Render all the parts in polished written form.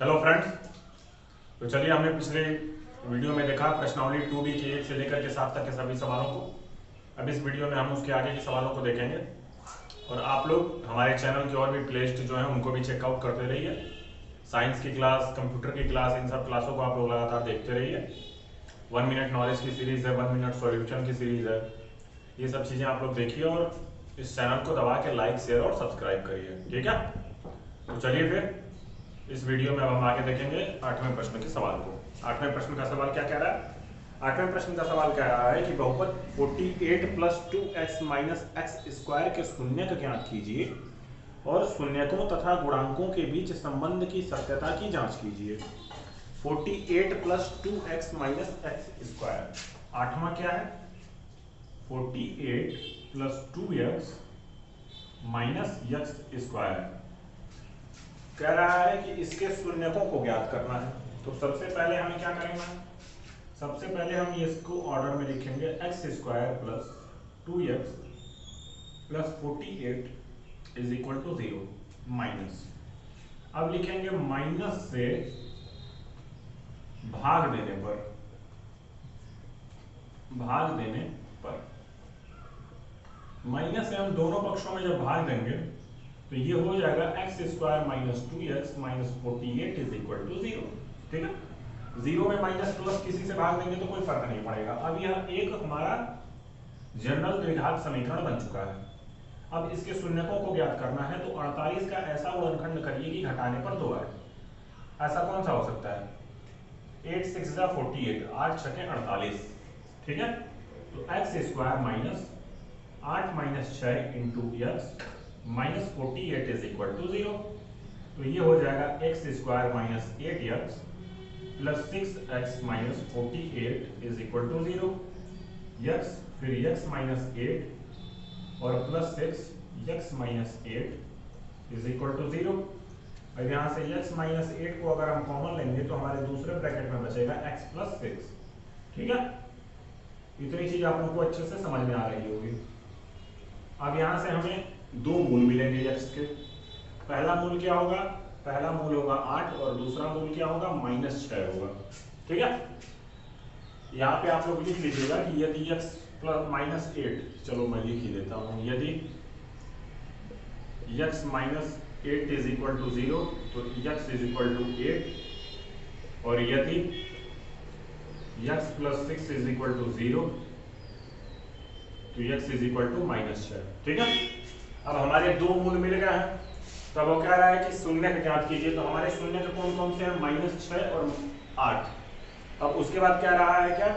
Hello friends. तो चलिए, हमने पिछले वीडियो में देखा प्रश्नावली 2B के 1 से लेकर के 7 तक के सभी सवालों को। अब इस वीडियो में हम उसके आगे के सवालों को देखेंगे और आप लोग हमारे चैनल की और भी प्लेलिस्ट जो है उनको भी चेकआउट करते रहिए। साइंस की क्लास, कंप्यूटर की क्लास, इन सब क्लासों को आप लोग लगातार देखते रहिए। 1 मिनट नॉलेज की सीरीज़ है, 1 मिनट सॉल्यूशन की सीरीज़ है। ये सब चीज़ें आप लोग देखिए और इस चैनल को दबा के लाइक, शेयर और सब्सक्राइब करिए, ठीक है। तो चलिए फिर इस वीडियो में अब हम आगे देखेंगे 8वें प्रश्न के सवाल को। 8वें प्रश्न का सवाल क्या कह रहा है? 8वें प्रश्न का सवाल कह रहा है कि बहुपद 48 + 2x - x² के शून्यक ज्ञात कीजिए और शून्यकों तथा गुणांकों के बीच संबंध की सत्यता की जांच कीजिए। 48 + 2x - x²। 8वां क्या है? 48 + 2x - x²। कह रहा है कि इसके शून्यकों को ज्ञात करना है। तो सबसे पहले हमें क्या करेंगे? सबसे पहले हम इसको ऑर्डर में लिखेंगे x² + 2x + 48 = 0 माइनस। अब लिखेंगे माइनस से भाग देने पर, माइनस से हम दोनों पक्षों में जब भाग देंगे तो ये हो जाएगा x² - 2x - 48 = 0। ठीक है, 0 में माइनस प्लस किसी से भाग देंगे तो कोई फर्क नहीं पड़ेगा। अब यह एक हमारा जनरल द्विघात समीकरण बन चुका है। अब इसके शून्यकों को ज्ञात करना है तो 48 का ऐसा गुणनखंड करिए कि घटाने पर 2 आए। ऐसा कौन सा हो सकता है? 8 × 6 = 48, 8 × 6 = 48। ठीक है, तो x² - 8 - 6 × x - 48 = 0। तो ये हो जाएगा x² - 8x + 6x - 48 = 0। x फिर x - 8 और प्लस 6 x - 8 = 0। अब यहाँ से x - 8 को अगर हम कॉमन लेंगे तो हमारे दूसरे ब्रैकेट में बचेगा x + 6। ठीक है, इतनी चीज आप लोगों को अच्छे से समझ में आ रही होगी। अब यहाँ से हमें दो मूल मिलेंगे x के। पहला मूल क्या होगा? पहला मूल होगा 8 और दूसरा मूल क्या होगा? -6 होगा। ठीक है, यहाँ पे आप लोग लिख लीजिएगा कि यदि x + -8, चलो मैं लिख ही देता हूँ, यदि x - 8 = 0 तो x = 8 और यदि x + 6 = 0 तो x = -6। ठीक है, अब हमारे दो मूल मिल गए हैं। तब वो कह रहा है कि शून्य का ज्ञात कीजिए। तो हमारे शून्य कौन कौन से हैं? -6 और 8। अब उसके बाद कह रहा है क्या?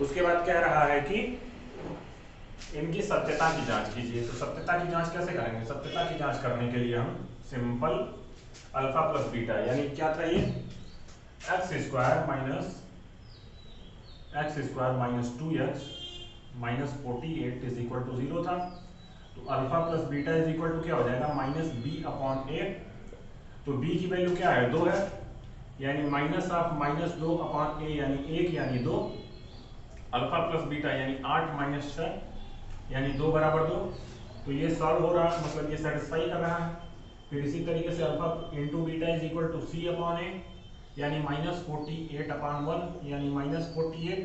उसके बाद कह रहा है कि इनकी सत्यता की जांच कीजिए। तो सत्यता की जांच कैसे करेंगे? सत्यता की जांच करने के लिए हम सिंपल अल्फा प्लस बीटा, यानी क्या था ये? x² - 2x - 48 = 0 था। तो अल्फा प्लस बीटा क्या हो जाएगा? -b/a। तो b की वैल्यू क्या है? 2 है, यानी -2/a यानी 1 यानी 2। अल्फा प्लस बीटा यानी 8 - 6 यानी 2 = 2। तो ये सॉल्व हो रहा है, मतलब ये सेटिस्फाई कर रहा है। फिर इसी तरीके से अल्फा × बीटा = c/a यानी -48/1 यानी -48।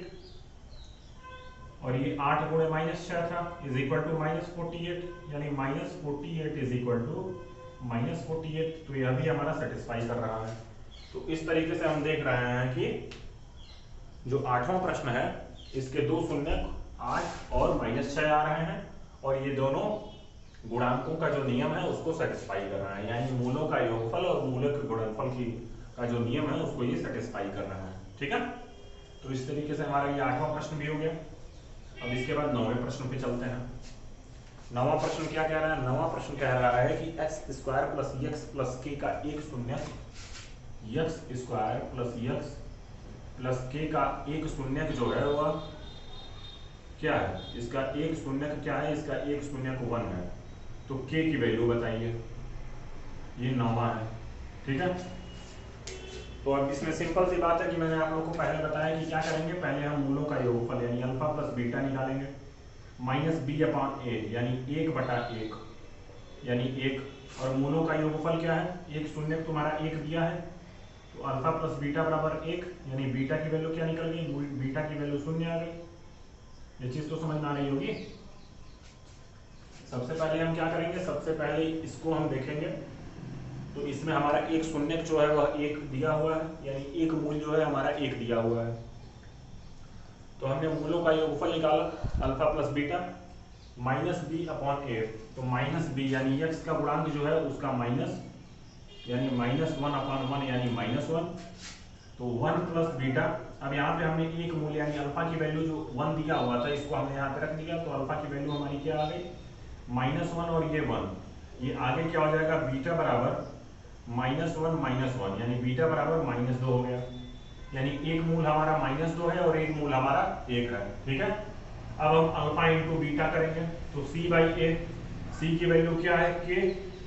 और ये 8 × -6 था -48 यानी -48 = -48। तो यह भी हमारा सेटिस्फाई कर रहा है। तो इस तरीके से हम देख रहे हैं कि जो 8वां प्रश्न है इसके दो शून्यक 8 और -6 आ रहे हैं और ये दोनों गुणांकों का जो नियम है उसको सेटिस्फाई कर रहा है, यानी मूलों का योगफल और मूलों के गुणनफल की का जो नियम है उसको ये सेटिस्फाई कर रहा है। ठीक है, तो इस तरीके से हमारा ये 8वां प्रश्न भी हो गया। अब इसके बाद 9वें प्रश्न पे चलते हैं। 9वां प्रश्न क्या कह रहा है? 9वां प्रश्न कह रहा है कि x² + x + k का एक शून्यक, x² + x + k का एक शून्यक जो है वह क्या है? इसका एक शून्यक क्या है? इसका एक शून्यक 1 है। तो k की वैल्यू बताइए। ये 9वां है। ठीक है, तो अब इसमें सिंपल सी बात है कि मैंने आप लोगों को पहले बताया कि क्या करेंगे। पहले हम मूलों का योगफल यानी अल्फा प्लस बीटा निकालेंगे, -b/a यानी 1/1 यानी 1। और मूलों का योगफल क्या है? एक शून्य तुम्हारा 1 दिया है, तो तो अल्फा प्लस बीटा बराबर 1, यानी बीटा की वैल्यू क्या निकल गई, बीटा की वैल्यू 0 आ गई। ये चीज तो समझ में आ रही होगी। सबसे पहले हम क्या करेंगे, सबसे पहले इसको हम देखेंगे। तो इसमें हमारा एक शून्य जो है वह 1 दिया हुआ है, यानी एक मूल जो है हमारा 1 दिया हुआ है। तो हमने मूलों का योगफल निकाला alpha plus beta minus B upon A. तो माइनस बी यानी एक्स का गुणांक जो है उसका माइनस, यानी -1/1 यानी -1। तो 1 प्लस बीटा, अब यहाँ पे हमने एक मूल यानी अल्फा की वैल्यू जो 1 दिया हुआ था इसको हमने यहाँ पे रख दिया। तो अल्फा की वैल्यू हमारी क्या आ गई, -1 और ये 1। ये आगे क्या हो जाएगा, बीटा बराबर -1 -1 यानी बीटा बराबर -2 हो गया। यानी एक मूल हमारा -2 है और एक मूल हमारा 1 है। ठीक है, अब हम अल्फा इंटू बीटा करेंगे। तो c/a, c की वैल्यू क्या है k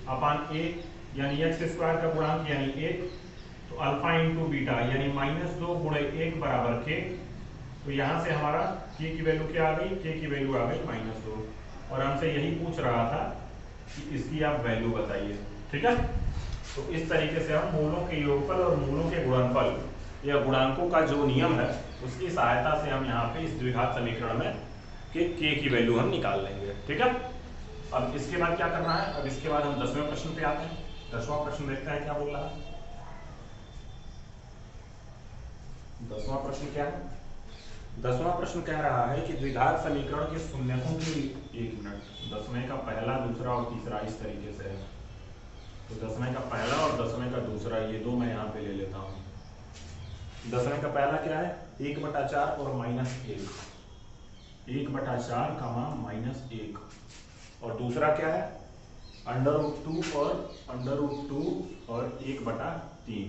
अपान a, यानी x स्क्वायर का गुणांक यानी 1। तो अल्फा इंटू बीटा यानी -2 गुणे 1 बराबर k। तो यहाँ से हमारा k की वैल्यू क्या आ गई, k की वैल्यू आ गई -2। और हमसे यही पूछ रहा था कि इसकी आप वैल्यू बताइए। ठीक है, तो इस तरीके से हम मूलों के योगफल और मूलों के गुणनफल या गुणांकों का जो नियम है उसकी सहायता से हम यहाँ पे इस द्विघात समीकरण में के की वैल्यू हम निकाल लेंगे। ठीक है, अब इसके बाद क्या करना है, अब इसके बाद हम 10वें प्रश्न पे आते हैं। 10वां प्रश्न देखते हैं क्या बोल रहा है। 10वां प्रश्न क्या है, 10वां प्रश्न कह रहा है कि द्विघात समीकरण के शून्यकों की, 1 मिनट, 10वें का पहला दूसरा और तीसरा इस तरीके से है। तो 10वें का पहला और 10वें का दूसरा ये दो मैं यहाँ पे ले लेता हूँ। 10वें का पहला क्या है, 1/4 और -1, 1/4 -1। और दूसरा क्या है, √2 और √2 और 1/3।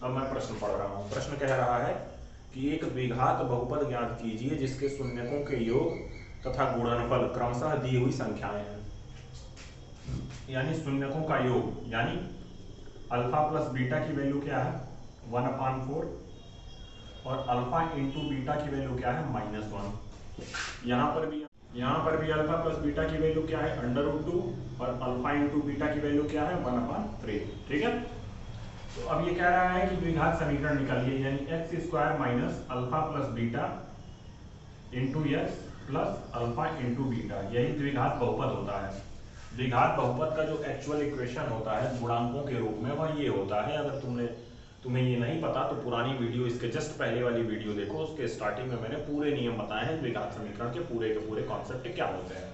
अब मैं प्रश्न पढ़ रहा हूँ। प्रश्न कह रहा है कि एक द्विघात बहुपद ज्ञात कीजिए जिसके शून्यकों के योग तथा गुणनफल क्रमशः दी हुई संख्याएं हैं। यानी शून्यकों का योग, यानी अल्फा प्लस बीटा की वैल्यू क्या है 1/4 और अल्फा इंटू बीटा की वैल्यू क्या है -1। यहाँ पर भी अल्फा प्लस बीटा की वैल्यू क्या है √2 और अल्फा इंटू बीटा की वैल्यू क्या है 1/3। ठीक है, तो अब ये कह रहा है कि द्विघात समीकरण निकालिए, यानी x² minus alpha plus beta into X plus alpha into beta, यही द्विघात बहुपद होता है। द्विघात बहुपद का जो एक्चुअल इक्वेशन होता है गुणांकों के रूप में वह ये होता है। अगर तुम्हें ये नहीं पता तो पुरानी वीडियो, इसके जस्ट पहले वाली वीडियो देखो, उसके स्टार्टिंग में मैंने पूरे नियम बताए हैं द्विघात समीकरण के पूरे कॉन्सेप्ट क्या होते हैं।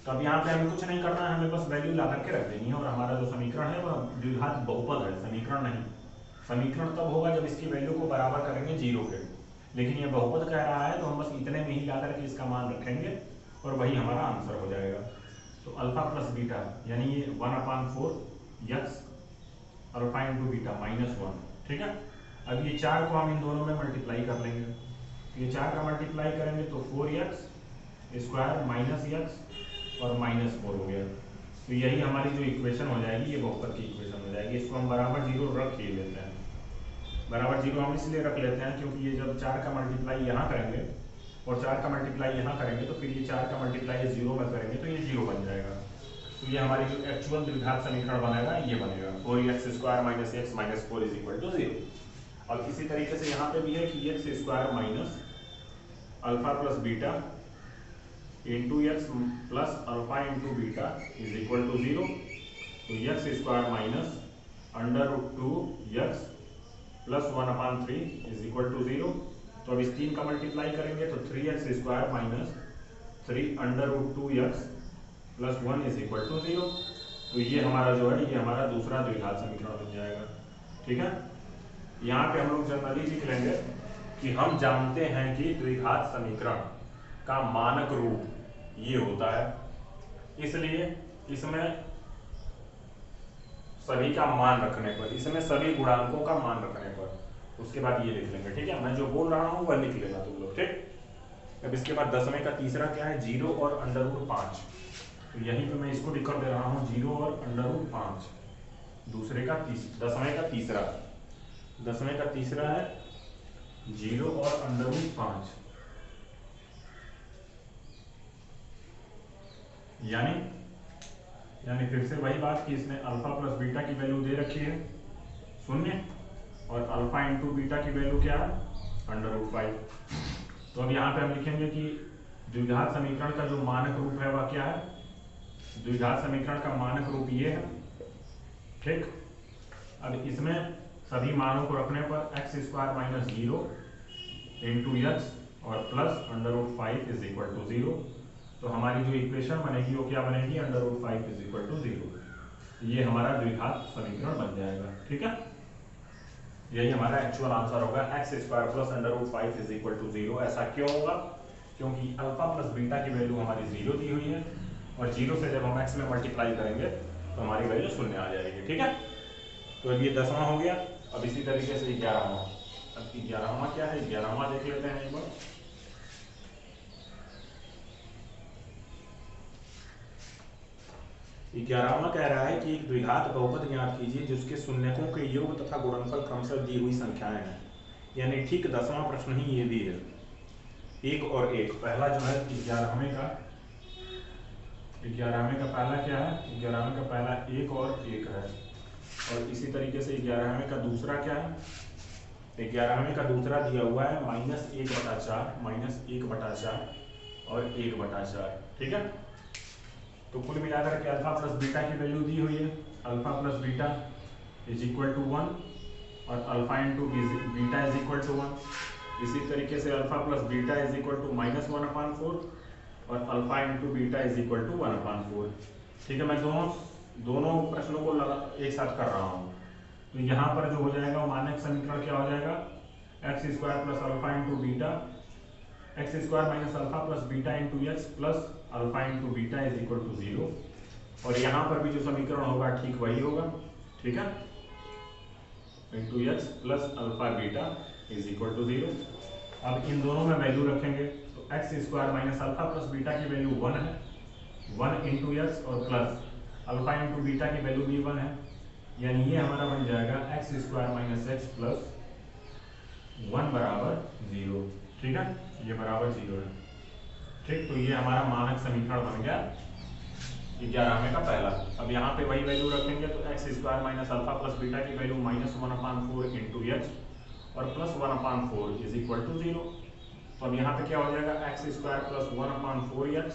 तो अब यहाँ पे हमें कुछ नहीं करना है, हमें बस वैल्यू ला करके रख देनी है और हमारा जो समीकरण है वह द्विघात बहुपद है, समीकरण नहीं। समीकरण तब होगा जब इसकी वैल्यू को बराबर करेंगे 0 के, लेकिन ये बहुपद कह रहा है तो हम बस इतने में ही ला करके इसका मान रखेंगे और वही हमारा आंसर हो जाएगा। तो अल्फा प्लस बीटा यानी ये 1/4 एक्स अल्फा इंटू बीटा -1। ठीक है, अब ये 4 को हम इन दोनों में मल्टीप्लाई कर लेंगे। तो ये 4 का मल्टीप्लाई करेंगे तो 4x² माइनस x और -4 हो गया। तो यही हमारी जो इक्वेशन हो जाएगी ये बहुपद की इक्वेशन हो जाएगी। इसको हम बराबर 0 रख ही लेते हैं। बराबर 0 हम इसलिए रख लेते हैं क्योंकि ये जब 4 का मल्टीप्लाई यहाँ करेंगे और 4 का मल्टीप्लाई यहाँ करेंगे तो फिर ये 4 का मल्टीप्लाई 0 में करेंगे तो ये 0 बन जाएगा। तो ये हमारी जो एक्चुअल द्विघात समीकरण बनेगा ये बनेगा 4x² minus x minus 4 is equal to 0। और इसी तरीके से यहाँ पे भी है कि x² minus alpha plus beta into X plus alpha into beta is equal to 0। तो x² minus √2x plus 1/3 is equal to 0। तो अब इस 3 का मल्टीप्लाई करेंगे तो 3x² minus 3 √2x plus 1 is equal to 0। तो ये हमारा जो है ये हमारा दूसरा द्विघात समीकरण बन जाएगा। ठीक है, यहाँ पे हम लोग जनरली लिख लेंगे कि हम जानते हैं कि द्विघात समीकरण का मानक रूप ये होता है, इसलिए इसमें सभी का मान रखने पर, इसमें सभी गुणांकों का मान रखने पर उसके बाद ये लिख लेंगे। ठीक है, मैं जो बोल रहा हूँ वह लिख लेना तुम लोग। ठीक, अब इसके बाद 10वें का तीसरा क्या है 0 और √5। तो यहीं पे मैं इसको लिख कर दे रहा हूँ 0 और √5। दूसरे का 10वें का तीसरा, 10वें का तीसरा है 0 और √5, यानी फिर से वही बात कि इसने अल्फा प्लस बीटा की वैल्यू दे रखी है 0 और अल्फा इंटू बीटा की वैल्यू क्या है √5। तो अब यहाँ पे हम लिखेंगे कि द्विघात समीकरण का जो मानक रूप है वह क्या है, द्विघात समीकरण का मानक रूप ये है, ठीक। अब इसमें सभी मानों को रखने पर x² - 0 इंटू x और प्लस √5 इज इक्वल टू 0। तो हमारी जो इक्वेशन बनेगी वो क्या बनेगी, √5 इज इक्वल टू 0। ये हमारा द्विघात समीकरण बन जाएगा, ठीक है। यही हमारा एक्चुअल आंसर होगा, x² plus √5 is equal to 0। ऐसा क्यों होगा, क्योंकि अल्फा प्लस बीटा की वैल्यू हमारी 0 दी हुई है और 0 से जब हम x में मल्टीप्लाई करेंगे तो हमारी वैल्यू 0 आ जाएगी, ठीक है। तो अब ये 10वां हो गया। अब इसी तरीके से 11वां, अब 11वां क्या है, 11वां देख लेते हैं एक बार। 11वां कह रहा है कि एक द्विघात बहुपद ज्ञात कीजिए जिसके शून्यकों के योग तथा गुणनफल क्रमशः दी हुई संख्याएं हैं। यानी ठीक 10वां प्रश्न ही ये भी है, 1 और 1। पहला जो है 11वें का पहला क्या है, 11वें का पहला 1 और 1 है। और इसी तरीके से 11वें का दूसरा क्या है, 11वें का दूसरा दिया हुआ है -1/4 -1/4 और 1/4, ठीक है। तो कुल मिलाकर के अल्फा प्लस बीटा की वैल्यू दी हुई है, alpha plus beta is equal to 1 और alpha into beta is equal to 1। इसी तरीके से alpha plus beta is equal to -1/4 और alpha into beta is equal to 1/4, ठीक है। मैं दोनों प्रश्नों को एक साथ कर रहा हूँ। तो यहाँ पर जो हो जाएगा मानक समीकरण क्या हो जाएगा, x² plus alpha into beta, x² minus alpha plus beta into x plus alpha into beta is equal to 0। और यहाँ पर भी जो समीकरण होगा ठीक वही होगा, ठीक है, into x plus alpha beta is equal to 0। अब इन दोनों में वैल्यू रखेंगे तो x² minus alpha plus beta की वैल्यू 1 है, 1 इंटू x और प्लस अल्फा इंटू बीटा की वैल्यू भी 1 है। यानी ये हमारा बन जाएगा x² माइनस x प्लस 1 बराबर 0, ठीक है, ये बराबर 0 है, ठीक। तो ये हमारा मानक समीकरण बन गया 11वें का पहला। अब यहाँ पे वही वैल्यू रखेंगे तो x² minus alpha plus beta की वैल्यू -1/4 इंटू x और प्लस 1/4 इज इक्वल टू 0। तो अब यहाँ पे क्या हो जाएगा, x² प्लस 1/4x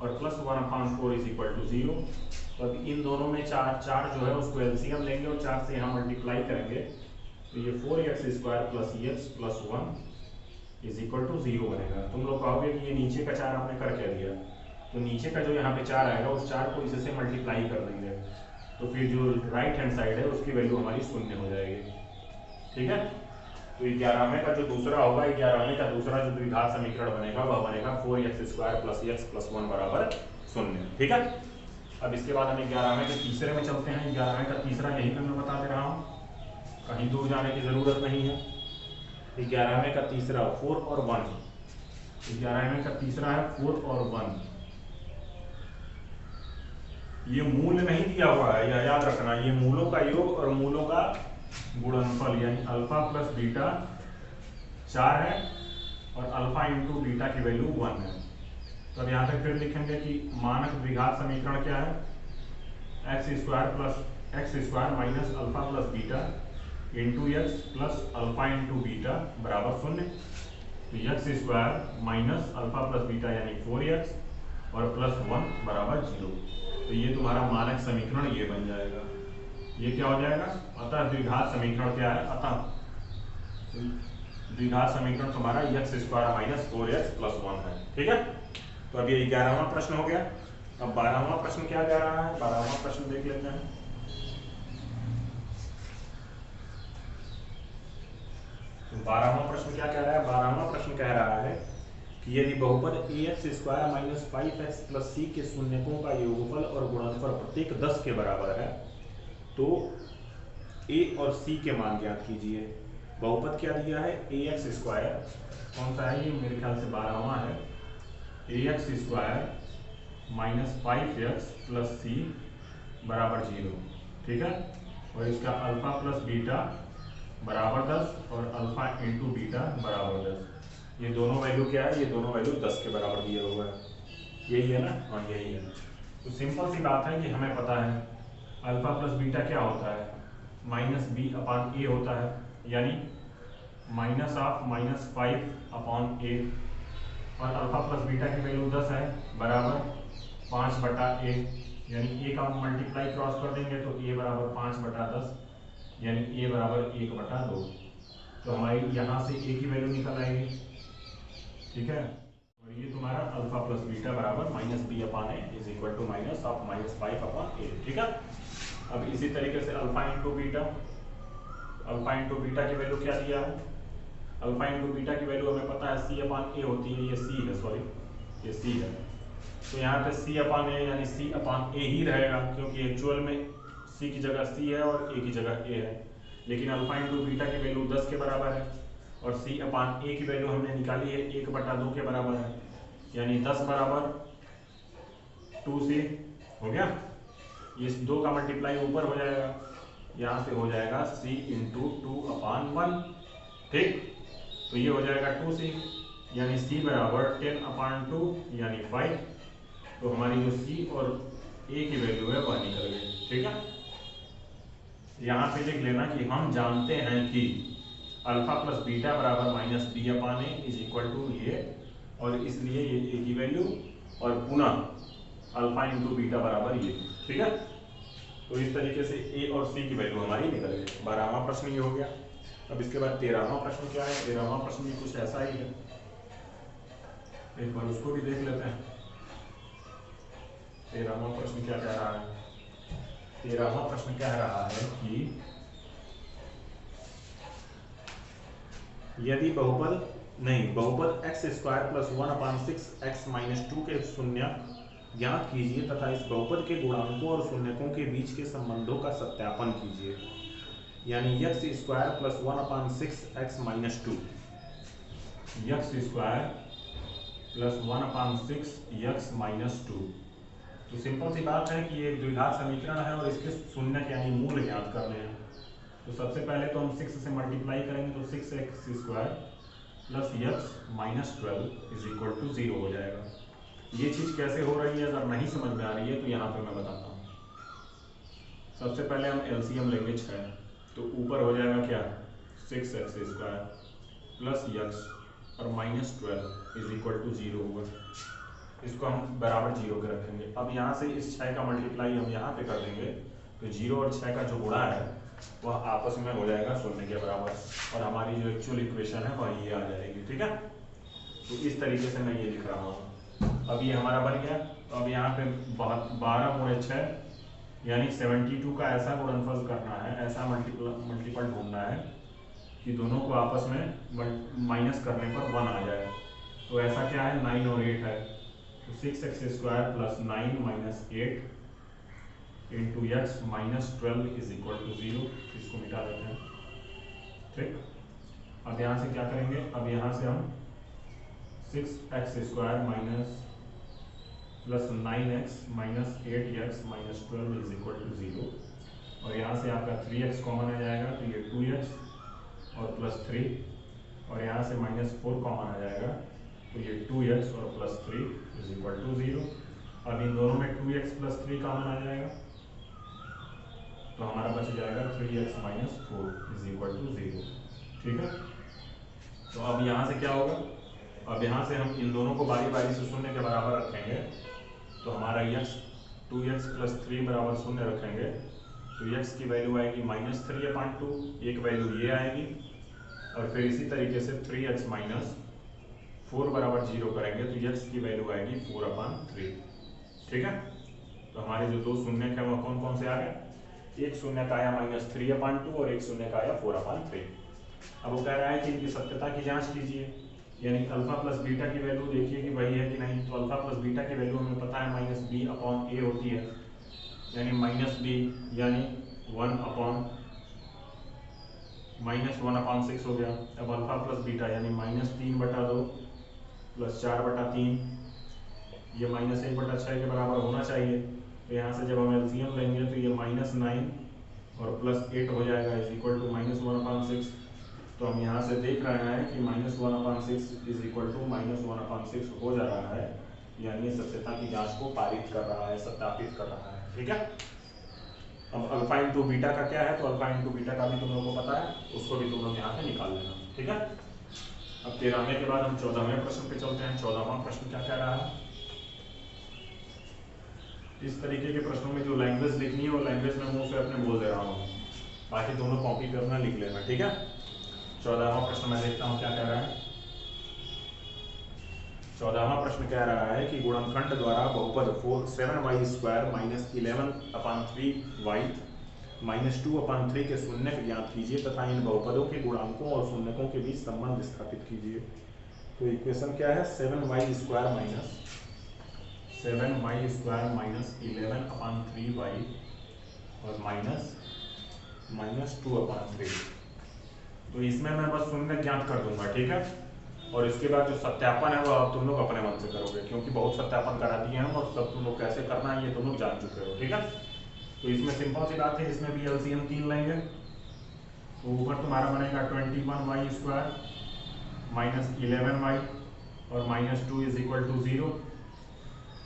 और प्लस 1/4 इज इक्वल टू 0। तो अब इन दोनों में 4 जो है उसको एलसीएम लेंगे और 4 से यहाँ मल्टीप्लाई करेंगे तो ये 4x² plus x plus 1 is equal to 0 बनेगा। तुम लोग कहोगे कि ये नीचे का 4 आपने कर क्या दिया, तो नीचे का जो यहाँ पे 4 आएगा उस 4 को इससे मल्टीप्लाई कर देंगे तो फिर जो राइट हैंड साइड है उसकी वैल्यू हमारी 0 हो जाएगी, ठीक है। तो 11वें का जो दूसरा होगा, 11वें का दूसरा जो द्विघात समीकरण बनेगा वह बनेगा 4x² प्लस x प्लस 1 बराबर 0, ठीक है। अब इसके बाद हम 11वें के तीसरे में चलते हैं। 11वें का तीसरा यहीं पर मैं बता दे रहा हूँ, कहीं दूर जाने की ज़रूरत नहीं है। 11वें का तीसरा 4 और 1, 11वें का तीसरा है 4 और 1। ये मूल नहीं दिया हुआ है, यह याद रखना, ये मूलों का योग और मूलों का गुणनफल, यानी अल्फा प्लस बीटा 4 है और अल्फा इंटू बीटा की वैल्यू 1 है। तो अब यहाँ पे फिर लिखेंगे कि मानक द्विघात समीकरण क्या है, x² minus alpha plus beta into x plus alpha into beta बराबर 0। तो x² minus alpha plus beta यानी 4x और प्लस 1 बराबर 0। तो ये तुम्हारा मानक समीकरण ये बन जाएगा। ये क्या हो जाएगा, अतः द्विघात समीकरण क्या है, अतः द्विघात समीकरण तुम्हारा x² माइनस 4x प्लस 1 है, ठीक है। तो अब ये 11वां प्रश्न हो गया। अब 12वां प्रश्न क्या कह रहा है, 12वां प्रश्न देख लेते हैं। तो 12वां प्रश्न क्या कह रहा है, 12वां प्रश्न कह रहा है कि यदि बहुपद ax² minus 5x plus c के शून्यकों का योगफल और गुणनफल प्रत्येक 10 के बराबर है तो a और c के मान ज्ञात कीजिए। बहुपद क्या दिया है, ax², कौन सा है ये, मेरे ख्याल से 12वां है, ax² minus 5x plus c बराबर 0, ठीक है। और इसका अल्फा प्लस बीटा बराबर 10 और अल्फा इंटू बीटा बराबर 10। ये दोनों वैल्यू क्या है, ये दोनों वैल्यू 10 के बराबर दिया हुआ है, यही है ना, हाँ यही है। तो सिंपल सी बात है कि हमें पता है अल्फा प्लस बीटा क्या होता है, माइनस बी अपॉन ए होता है, यानी माइनस ऑफ माइनस 5 अपॉन ए, और अल्फा प्लस बीटा की वैल्यू 10 है, बराबर 5 बटा ए, यानी ए का मल्टीप्लाई क्रॉस कर देंगे तो ए बराबर 5 बटा 10, यानी ए बराबर 1 बटा 2। तो हमारी यहाँ से ए की वैल्यू निकल आएगी, ठीक है। और ये तुम्हारा अल्फा प्लस बीटा बराबर minus B upon A is equal to minus of minus 5 upon A, ठीक है। अब इसी तरीके से alpha into beta, alpha into beta की वैल्यू क्या दिया है, अल्फा इंटू बीटा की वैल्यू हमें पता है सी अपॉन ए होती है, ये सी है, सॉरी ये सी है, तो यहाँ पे सी अपॉन ए यानी सी अपॉन ए ही रहेगा, क्योंकि एक्चुअल में सी की जगह सी है और ए की जगह ए है। लेकिन अल्फा इंटू बीटा की वैल्यू 10 के बराबर है और सी अपॉन ए की वैल्यू हमने निकाली है 1 बटा 2 के बराबर है, यानी 10 बराबर 2c हो गया। ये 2 का मल्टीप्लाई ऊपर हो जाएगा, यहाँ से हो जाएगा c इंटू 2 अपॉन 1, ठीक। तो ये हो जाएगा 2c, यानी c बराबर 10 अपॉन 2 यानी 5। तो हमारी जो c और a की वैल्यू है वह निकल गई, ठीक है। यहाँ पे देख लेना कि हम जानते हैं कि अल्फा प्लस बीटा बराबर minus B upon A is equal to ये, और इसलिए ये ए की वैल्यू और पुनः अल्फा इंटू बीटा बराबर ये, ठीक है। तो इस तरीके से ए और सी की वैल्यू हमारी निकल गई। 12वां प्रश्न ये हो गया। अब इसके बाद 13वां प्रश्न क्या है, 13वां प्रश्न भी कुछ ऐसा ही है, एक बार उसको भी देख लेते हैं। 13वां प्रश्न क्या कह रहा है, 13वां प्रश्न कह रहा है कि यदि बहुपद x square plus 1 upon 6x minus 2 के शून्य ज्ञात कीजिए तथा इस बहुपद के गुणांकों और शून्यकों के बीच के संबंधों का सत्यापन कीजिए। यानी x square plus 1 upon 6x minus 2, x square plus 1 upon 6x minus 2। तो सिंपल सी बात है कि ये द्विघात समीकरण है और इसके शून्य यानी मूल ज्ञात करने हैं। तो सबसे पहले तो हम 6 से मल्टीप्लाई करेंगे तो 6x square plus x minus 12 is equal to 0 हो जाएगा। ये चीज़ कैसे हो रही है, अगर नहीं समझ में आ रही है तो यहाँ पे मैं बताता हूँ। सबसे पहले हम एलसीएम लेंगे 6, तो ऊपर हो जाएगा क्या 6x स्क्वायर प्लस x और माइनस 12 इज इक्वल टू 0 हुआ। इसको हम बराबर 0 के रखेंगे। अब यहाँ से इस 6 का मल्टीप्लाई हम यहाँ पे कर देंगे तो 0 और 6 का जो गुणा है वह आपस में हो जाएगा 0 के बराबर, और हमारी जो एक्चुअल इक्वेशन है वह ये आ जाएगी, ठीक है। तो इस तरीके से मैं ये लिख रहा हूँ। अब ये हमारा बन गया। तो अब यहाँ पे 12 गुणे 6 यानी 72 का ऐसा गुणनफल करना है, ऐसा मल्टीपल ढूंढना है कि दोनों को आपस में माइनस करने पर 1 आ जाए। तो ऐसा क्या है, 9 और 8 है, तो 6x square plus 9 minus 8 into X minus 12 is equal to 0। इसको मिटा देते हैं, ठीक। अब यहाँ से क्या करेंगे, अब यहाँ से हम 6x square minus plus 9x minus 8x minus 12 is equal to 0, और यहाँ से आपका 3x कॉमन आ जाएगा तो ये 2x और प्लस 3, और यहाँ से माइनस 4 कॉमन आ जाएगा तो ये 2x और प्लस 3 इज इक्वल टू 0। अब इन दोनों में 2x प्लस 3 कॉमन आ जाएगा तो हमारा बच जाएगा 3x minus 4 is equal to 0, ठीक है। तो अब यहाँ से क्या होगा, अब यहाँ से हम इन दोनों को बारी बारी से 0 के बराबर रखेंगे तो हमारा x 2x प्लस 3 बराबर 0 रखेंगे तो x की वैल्यू आएगी माइनस 3/2, एक वैल्यू ये आएगी, और फिर इसी तरीके से 3x माइनस 4 बराबर 0 करेंगे तो x की वैल्यू आएगी 4/3, ठीक है। तो हमारे जो दो शून्य है वह कौन कौन से आ गए, एक शून्य का आया माइनस 3/2 और एक शून्य का आया 4/3। अब वो कह रहा है कि इनकी सत्यता की जांच कीजिए, यानी अल्फा प्लस बीटा की वैल्यू देखिए कि वही है कि नहीं। तो अल्फा प्लस बीटा की वैल्यू हमें पता है माइनस बी अपॉन ए होती है, यानी माइनस बी यानी 1/6 हो गया। अब अल्फा प्लस बीटा यानी माइनस 3/2 प्लस 4/3, ये माइनस 1/6 के बराबर होना चाहिए। तो यहाँ से जब हम एलसीएम लेंगे तो ये माइनस 9 और प्लस 8 हो जाएगा इज इक्वल टू माइनस 1/6। तो हम यहाँ से देख रहे हैं कि minus 1/6 is equal to minus 1/6 हो जा रहा है, यानी सत्यता की जांच को पारित कर रहा है, सत्यापित कर रहा है, ठीक है। अब अल्फा इंटू बीटा का क्या है, तो अल्फा इंटू बीटा का भी तुम लोगों को पता है, उसको भी तुम लोग यहाँ से निकाल लेना, ठीक है। अब 13वें के बाद हम 14वें प्रश्न पे चलते हैं। 14वां प्रश्न क्या कह रहा है, इस तरीके के प्रश्नों में जो लैंग्वेज लिखनी है वो लैंग्वेज में मुंह से अपने बोल दे रहा हूँ, बाकी दोनों कॉपी करना लिख लेना, ठीक है। 14वां प्रश्न मैं देखता हूँ क्या कह रहा है। 14वां प्रश्न कह रहा है कि गुणनखंड द्वारा बहुपद 7y² माइनस 11/3y माइनस 2/3 के शून्यक ज्ञात कीजिए तथा इन बहुपदों के गुणांकों और शून्यकों के बीच संबंध स्थापित कीजिए। तो इक्वेशन क्या है, 7y² माइनस 11/3y और माइनस 2/3। तो इसमें मैं बस शून्य ज्ञात कर दूंगा, ठीक है। और इसके बाद जो सत्यापन है वो आप तुम लोग अपने मन से करोगे, क्योंकि बहुत सत्यापन करा दिए हैं और सब तुम लोग कैसे करना है ये तुम लोग जान चुके हो, ठीक है। तो इसमें सिंपल सी बात है, इसमें भी एलसीएम 3 लेंगे। तो ऊपर तुम्हारा बनेगा 21y² माइनस 11y और माइनस 2 इज इक्वल टू 0।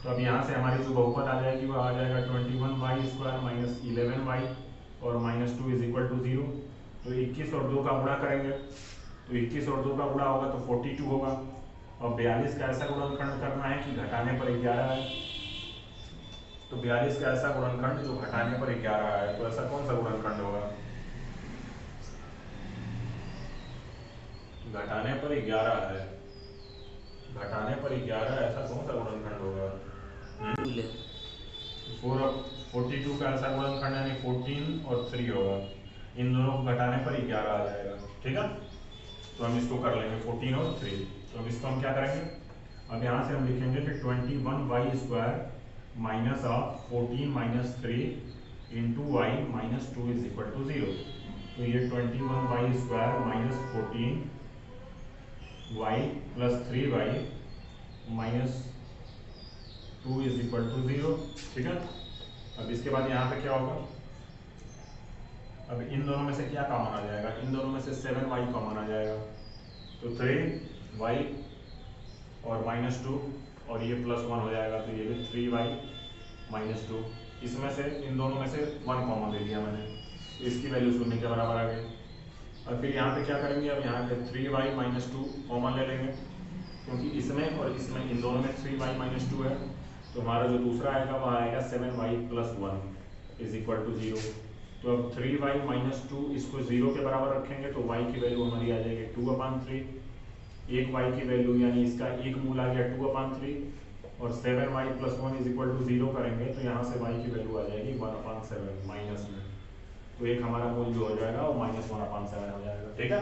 तो अब यहाँ से हमारी जो बहुपद आ जाएगी वो आ जाएगा 21y² माइनस 11y और माइनस 2 इज इक्वल टू 0। तो 21 और 2 का गुणा करेंगे, तो 21 और 2 का गुणा होगा तो 42 होगा। और 42 का ऐसा गुणनखंड करना है कि घटाने पर 11 है, तो 42 का ऐसा गुणनखंड जो घटाने पर 11 है, तो ऐसा कौन सा गुणनखंड होगा, घटाने पर 11 है, घटाने पर 11 ऐसा कौन सा गुणनखंड होगा, 42 का ऐसा गुणनखंड यानी 14 और 3 होगा, इन दोनों को घटाने पर 11 आ जाएगा, ठीक है। तो हम इसको कर लेंगे 14 और 3। तो अब इसको हम क्या करेंगे, अब यहाँ से हम लिखेंगे कि 21y² minus of 14 minus 3 into Y minus 2 is equal to 0। तो ये 21y² minus 14y plus 3y minus 2 is equal to 0, ठीक है। अब इसके बाद यहाँ पे क्या होगा, अब इन दोनों में से क्या कॉमन आ जाएगा, इन दोनों में से 7y कॉमन आ जाएगा, तो 3y और माइनस 2 और ये प्लस 1 हो जाएगा, तो ये भी 3y माइनस 2। इसमें से इन दोनों में से 1 कॉमन ले लिया मैंने, तो इसकी वैल्यू शून्य के बराबर आ गई। और फिर यहाँ पे क्या करेंगे, अब यहाँ पे 3y माइनस 2 कॉमन ले लेंगे, क्योंकि इसमें और इसमें इन दोनों में 3y माइनस 2 है, तो हमारा जो दूसरा आएगा वह आएगा 7y plus 1 is equal to 0। तो अब 3y माइनस 2 इसको 0 के बराबर रखेंगे तो y की वैल्यू हमारी आ जाएगी 2/3। एक y की वैल्यू यानी इसका एक मूल आ गया 2/3 और 7y plus 1 is equal to 0 करेंगे तो यहाँ से y की वैल्यू आ जाएगी 1/7 माइनस में। तो एक हमारा मूल जो हो जाएगा वो -1/7 हो जाएगा, ठीक है।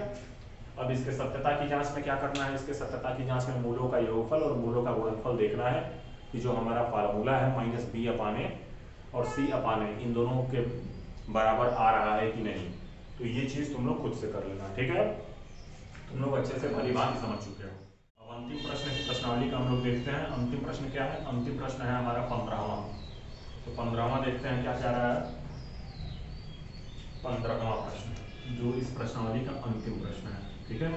अब इसके सत्यता की जांच में क्या करना है, इसके सत्यता की जांच में मूलों का योगफल और मूलों का गुणनफल देखना है कि जो हमारा फार्मूला है -b/a और c/a इन दोनों के बराबर आ रहा है कि नहीं। तो ये चीज तुम लोग खुद से कर लेना, ठीक है। तुम लोग अच्छे से भली भांति समझ चुके हो। अब अंतिम प्रश्न की प्रश्नावली का हम लोग देखते हैं। अंतिम प्रश्न क्या है, अंतिम प्रश्न है हमारा 15वां। तो 15वां देखते हैं क्या कह रहा है। 15वां प्रश्न जो इस प्रश्नावली का अंतिम प्रश्न है, ठीक है।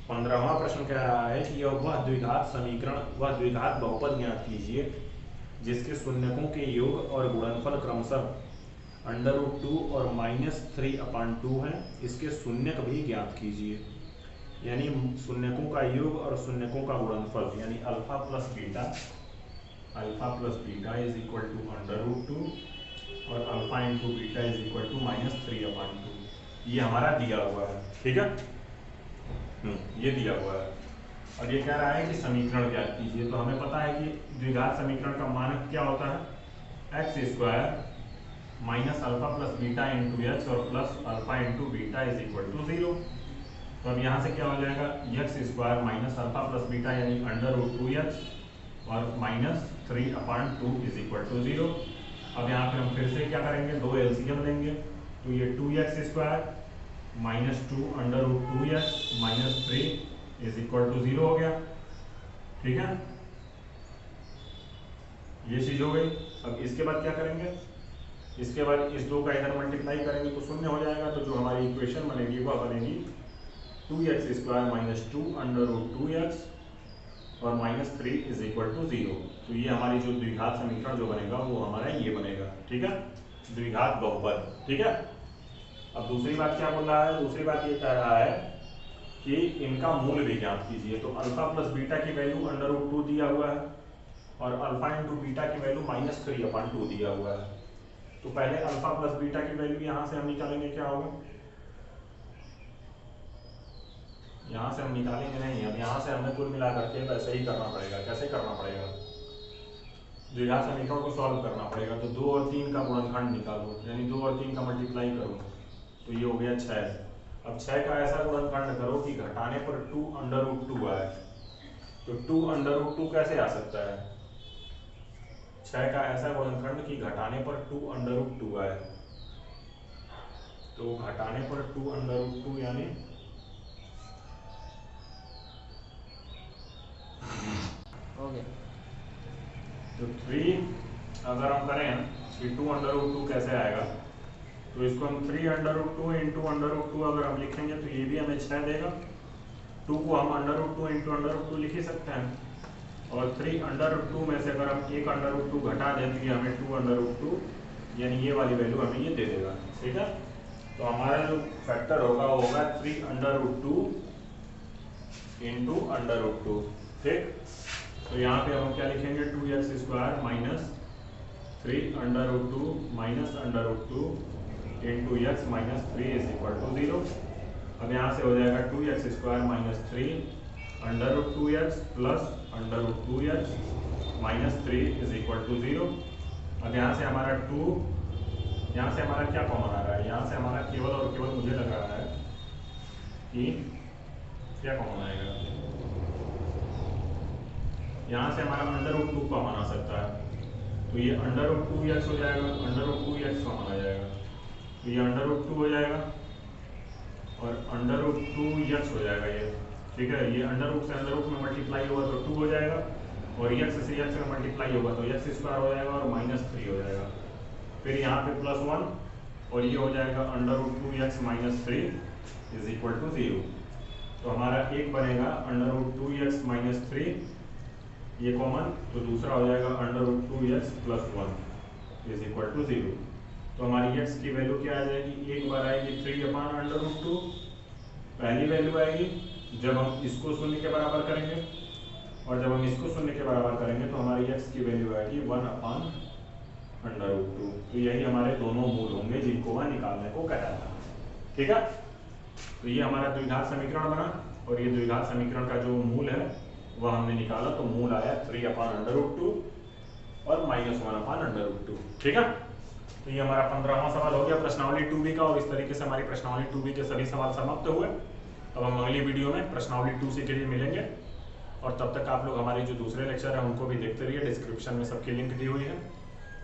15वां प्रश्न कह रहा है कि वह द्विघात समीकरण वह द्विघात बहुपद ज्ञात कीजिए जिसके शून्यकों के योग और गुणनफल क्रमशः √2 और -3/2 है। इसके शून्यक भी ज्ञात कीजिए, यानी शून्यकों का योग और शून्यकों का गुणनफल, यानी alpha plus beta is equal to √2 और alpha into beta is equal to -3/2। ये हमारा दिया हुआ है, ठीक है। ये दिया हुआ है और ये कह रहा है कि समीकरण ज्ञात कीजिए। तो हमें पता है कि द्विघात समीकरण का मानक क्या होता है, x² minus alpha plus beta into H और plus alpha into beta is equal to 0। तो अब यहाँ से क्या हो जाएगा, x² minus alpha plus beta यानी √2x और -3/2 इज इक्वल टू 0। अब यहाँ पे हम फिर से क्या करेंगे, दो एलसीएम लेंगे। तो ये 2x² minus 2 √2x minus 3 is equal to 0 हो गया, ठीक है। ये चीज हो गई। अब इसके बाद क्या करेंगे, इसके बाद इस दो का इधर मल्टीप्लाई करेंगे तो शून्य हो जाएगा। तो जो हमारी इक्वेशन बनेगी वह बनेगी 2x² माइनस 2 √2x और -3 इज इक्वल टू 0। तो ये हमारी जो द्विघात समीकरण जो बनेगा वो हमारा ये बनेगा, ठीक है। द्विघात बहुपद। ठीक है, अब दूसरी बात क्या बोल रहा है, दूसरी बात ये कह रहा है कि इनका मूल भी ज्ञात कीजिए। तो अल्फा प्लस बीटा की वैल्यू √2 दिया हुआ है और अल्फा इंटू बीटा की वैल्यू -3/2 दिया हुआ है। तो पहले अल्फा प्लस बीटा की वैल्यू यहां से हम निकालेंगे, क्या होगा, यहां से हम निकालेंगे नहीं, अब यहां से हमें कुल मिला करके वैसे ही करना पड़ेगा। कैसे करना पड़ेगा, द्विघात समीकरण को सॉल्व करना पड़ेगा। तो 2 और 3 का गुणनखंड निकालो, यानी 2 और 3 का मल्टीप्लाई करो, तो ये हो गया 6। अब 6 का ऐसा गुणनखंड करो कि घटाने पर 2√2 आए। तो 2√2 कैसे आ सकता है, 6 का ऐसा गुणनखंड कि घटाने पर 2√2 आए। तो घटाने पर 2√2 यानी हो गया। तो 3 अगर हम करें कि 2√2 कैसे आएगा, तो इसको हम 3√2 इंटू √2 अगर हम लिखेंगे तो ये भी हमें 6 देगा। 2 को हम √2 इंटू √2 लिख ही सकते हैं, और 3√2 में से अगर हम 1√2 घटा दें तो ये हमें 2√2 यानी ये वाली वैल्यू हमें ये दे देगा। ठीक है, तो हमारा जो फैक्टर होगा वो होगा 3√2 इंटू √2। ठीक, तो यहाँ पे हम क्या लिखेंगे, 2x² minus 3√2 minus √2 into x minus 3 is equal to 0। अब यहाँ से हो जाएगा 2x² minus 3 √2x plus √2x minus 3 is equal to 0। अब यहाँ से हमारा 2, यहाँ से हमारा क्या कॉमन आ रहा है, यहाँ से हमारा केवल और केवल मुझे लग रहा है कि क्या कॉमन आएगा, यहाँ से हमारा √2 कॉमन आ सकता है। तो ये √2x हो जाएगा, √2x कॉमन आ जाएगा, तो ये √2 हो जाएगा और √2x हो जाएगा ये। ठीक है, ये √रूट से √रूट में मल्टीप्लाई होगा तो 2 हो जाएगा, और x से x में मल्टीप्लाई होगा तो x² हो जाएगा और -3 हो जाएगा। फिर यहाँ पे +1 और ये हो जाएगा √2x minus 3 is equal to 0। तो हमारा एक बनेगा √2x माइनस 3, ये कॉमन, तो दूसरा हो जाएगा √2x plus 1 is equal to 0। तो हमारी x की वैल्यू क्या आ जाएगी, एक बार आएगी 3/√2, पहली वैल्यू आएगी जब हम इसको शून्य के बराबर करेंगे, और जब हम इसको शून्य के बराबर करेंगे तो हमारी x की वैल्यू आएगी 1/√2। तो यही हमारे दोनों मूल होंगे जिनको वह निकालने को कहा था। ठीक है, तो ये हमारा द्विघात समीकरण बना, और ये द्विघात समीकरण का जो मूल है वह हमने निकाला, तो मूल आया 3/√2 और -1/√2। ठीक है, तो ये हमारा 15वां सवाल हो गया प्रश्नावली 2B का, और इस तरीके से हमारी प्रश्नावली 2B के सभी सवाल समाप्त हुए। अब हम अगली वीडियो में प्रश्नावली 2C के लिए मिलेंगे, और तब तक आप लोग हमारी जो दूसरे लेक्चर हैं उनको भी देखते रहिए। डिस्क्रिप्शन में सबकी लिंक दी हुई है,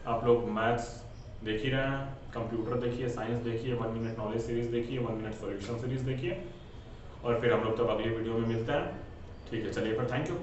आप लोग मैथ्स देख ही रहे हैं, कंप्यूटर देखिए, साइंस देखिए, 1 मिनट नॉलेज सीरीज देखिए, 1 मिनट सॉल्यूशन सीरीज देखिए, और फिर हम लोग तब अगली वीडियो में मिलते हैं। ठीक है, चलिए फिर, थैंक यू।